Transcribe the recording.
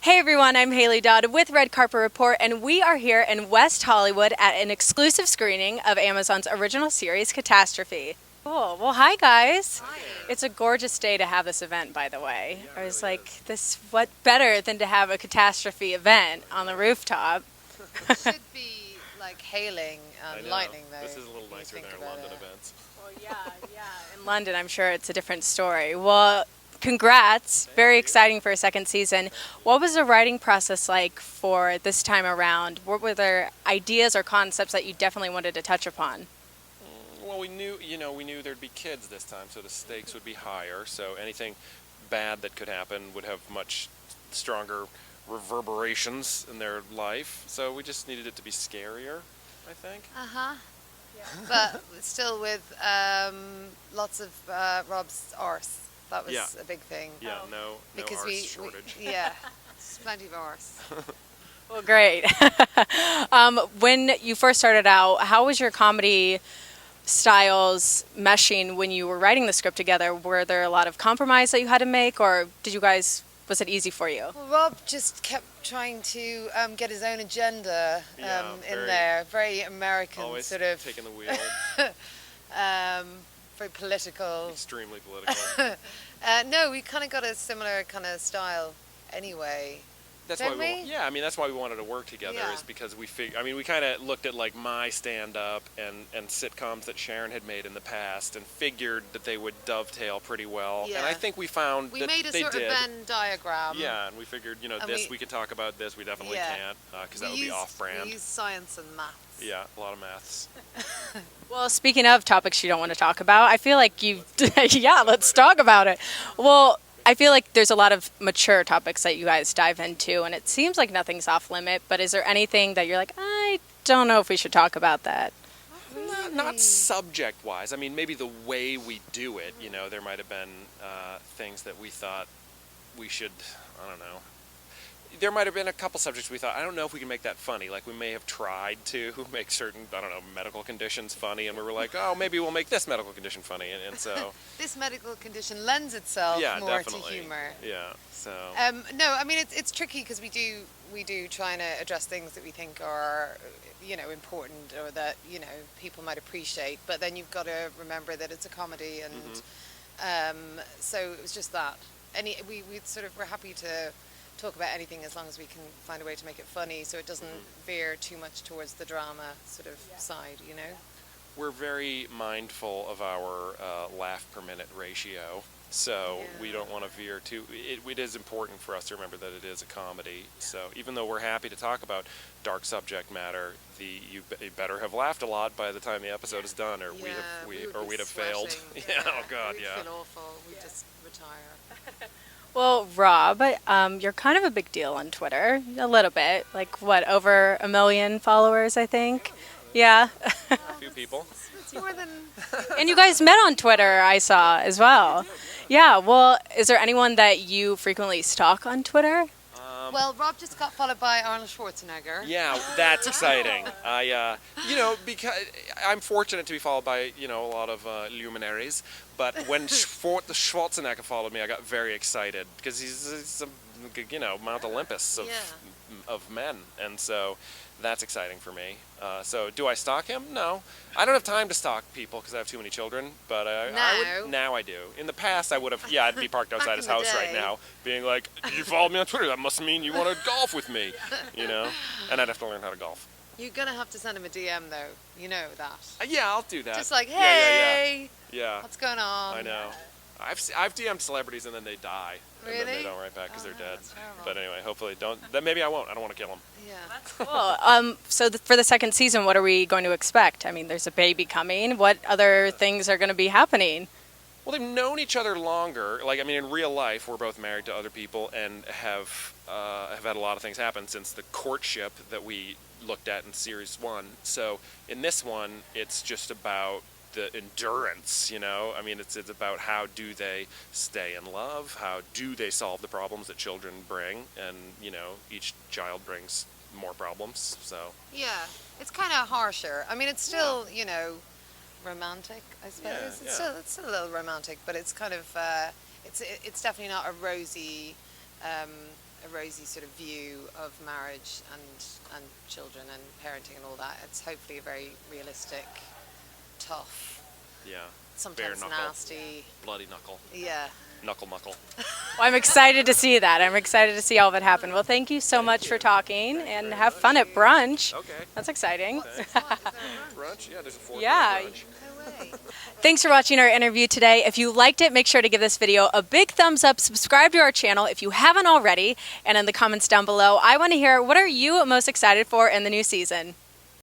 Hey everyone, I'm Haley Dodd with Red Carpet Report, and we are here in West Hollywood at an exclusive screening of Amazon's original series, Catastrophe. Cool. Well, hi guys. Hi. It's a gorgeous day to have this event, by the way. Yeah, I was really like, is. this what better than to have a catastrophe event on the rooftop? It should be like hailing I and know. lightning, though. This is a little if you nicer think than our about London it. events. Well, yeah. In London, I'm sure it's a different story. Well, congrats. Very exciting for a second season. What was the writing process like for this time around? What were there ideas or concepts that you definitely wanted to touch upon? Well, we knew there'd be kids this time, so the stakes would be higher. So anything bad that could happen would have much stronger reverberations in their life. So we just needed it to be scarier, I think. Uh-huh. But still with lots of Rob's arse. That was Yeah. a big thing. Yeah, no Because arse shortage. yeah, it's plenty of arse. Well, great. When you first started out, how was your comedy styles meshing when you were writing the script together? Were there a lot of compromise that you had to make, or was it easy for you? Well, Rob just kept trying to get his own agenda Yeah, in very- there. Very American, Always sort of. taking the wheel. Very political. Extremely political. No, we kind of got a similar kind of style anyway. That's Don't why we? that's why we wanted to work together. Yeah. Is because we kind of looked at like my stand-up and sitcoms that Sharon had made in the past and figured that they would dovetail pretty well. And I Yeah. think we found We that made a they sort did. of Venn diagram. Yeah, and we figured, And we could talk about this. We definitely Yeah. can't because that We would be used- off-brand. We use science and maths. Yeah, a lot of maths. Well, speaking of topics you don't want to talk about, I feel like yeah, let's talk about it. Well, I feel like there's a lot of mature topics that you guys dive into, and it seems like nothing's off limit, but is there anything that you're like, I don't know if we should talk about that? Not subject-wise. I mean, maybe the way we do it, there might have been things that we thought we should, I don't know. There might have been a couple subjects we thought, I don't know if we can make that funny. Like, we may have tried to make certain, I don't know, medical conditions funny, and we were like, oh, maybe we'll make this medical condition funny. And so, This medical condition lends itself yeah, more definitely. to humor. Yeah, so. No, I mean it's tricky because we do try to address things that we think are important or that people might appreciate, but then you've got to remember that it's a comedy, and so it was just that. We're happy to talk about anything as long as we can find a way to make it funny, so it doesn't veer too much towards the drama sort of side. We're very mindful of our laugh per minute ratio, so we don't want to veer too. It is important for us to remember that it is a comedy. So even though we're happy to talk about dark subject matter, you better have laughed a lot by the time the episode is done, or we'd have failed. Yeah. Oh God. We'd Yeah. feel awful. We'd just retire. Well, Rob, you're kind of a big deal on Twitter, a little bit. Like, what, over 1 million followers, I think? Yeah. A few people. It's more than. And you guys met on Twitter, I saw, as well. Yeah, well, is there anyone that you frequently stalk on Twitter? Well, Rob just got followed by Arnold Schwarzenegger. Yeah, that's exciting. Because I'm fortunate to be followed by, a lot of luminaries. But when Schwarzenegger followed me, I got very excited because he's Mount Olympus of men, and so that's exciting for me. So do I stalk him? No, I don't have time to stalk people because I have too many children. But now I do. In the past, I would have. Yeah, I'd be parked outside his house right now, being like, "You followed me on Twitter. That must mean you want to golf with me," And I'd have to learn how to golf. You're gonna have to send him a DM though. You know that. Yeah, I'll do that. Just like, Yeah. hey, Yeah. what's going on? I know. I've DM'd celebrities and then they die. And then Really? they don't write back because they're dead. That's terrible. But anyway, hopefully don't. Then maybe I won't. I don't want to kill them. Yeah. Cool. For the second season, what are we going to expect? I mean, there's a baby coming. What other things are going to be happening? Well, they've known each other longer. Like, I mean, in real life, we're both married to other people and have had a lot of things happen since the courtship that we looked at in series 1. So in this one, it's just about the endurance, I mean, it's about how do they stay in love, how do they solve the problems that children bring, and each child brings more problems. So Yeah. It's kind of harsher. I mean, it's still romantic, I suppose. Yeah, It's still a little romantic, but it's kind of it's definitely not a rosy rosy sort of view of marriage and children and parenting and all that. It's hopefully a very realistic, tough, Yeah. sometimes Bare knuckle. nasty. Bloody knuckle. Yeah. Knuckle muckle. Well, I'm excited to see that. I'm excited to see all of it happen. Well, thank you so much for talking, and have fun at brunch. Okay. That's exciting. Brunch? Yeah, there's a 4 Yeah. brunch. No way. Thanks for watching our interview today. If you liked it, make sure to give this video a big thumbs up, subscribe to our channel if you haven't already, and in the comments down below, I want to hear, what are you most excited for in the new season?